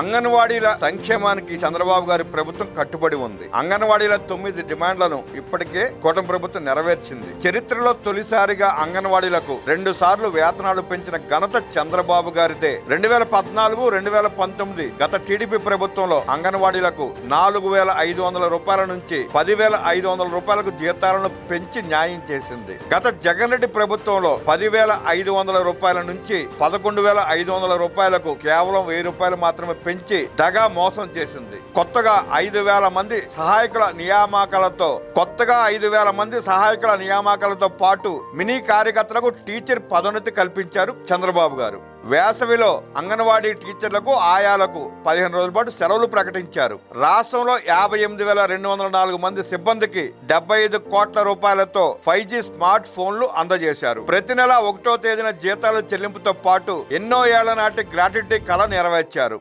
అంగన్వాడీల సంక్షేమానికి చంద్రబాబు గారి ప్రభుత్వం కట్టుబడి ఉంది. అంగన్వాడీల 9 డిమాండ్లను ఇప్పటికే కూటమి ప్రభుత్వం నెరవేర్చింది. చరిత్రలో తొలిసారిగా అంగన్వాడీలకు 2 సార్లు వేతనాలు పెంచిన ఘనత చంద్రబాబు గారిదే. 2014, 2019 గత టీడీపీ ప్రభుత్వంలో అంగన్వాడీలకు 4,500 రూపాయల నుంచి 10,500 రూపాయలకు జీతాలను పెంచి న్యాయం చేసింది. గత జగన్ రెడ్డి ప్రభుత్వంలో 10,500 రూపాయల నుంచి 11,500 రూపాయలకు కేవలం 1,000 రూపాయలు మాత్రమే పెంచి దగా మోసం చేసింది. కొత్తగా 5,000 మంది సహాయకుల నియామకాలతో పాటు మినీ కార్యకర్తలకు టీచర్ పదోన్నతి కల్పించారు చంద్రబాబు గారు. వేసవిలో అంగన్వాడీ టీచర్లకు, ఆయాలకు 15 రోజుల పాటు సెలవులు ప్రకటించారు. రాష్ట్రంలో 58,204 మంది సిబ్బందికి 75 కోట్ల రూపాయలతో 5G స్మార్ట్ ఫోన్లు అందజేశారు. ప్రతి నెల 1వ తేదీన జీతాల చెల్లింపుతో పాటు ఎన్నో ఏళ్ల నాటి గ్రాట్యుటీ కళ నెరవేర్చారు.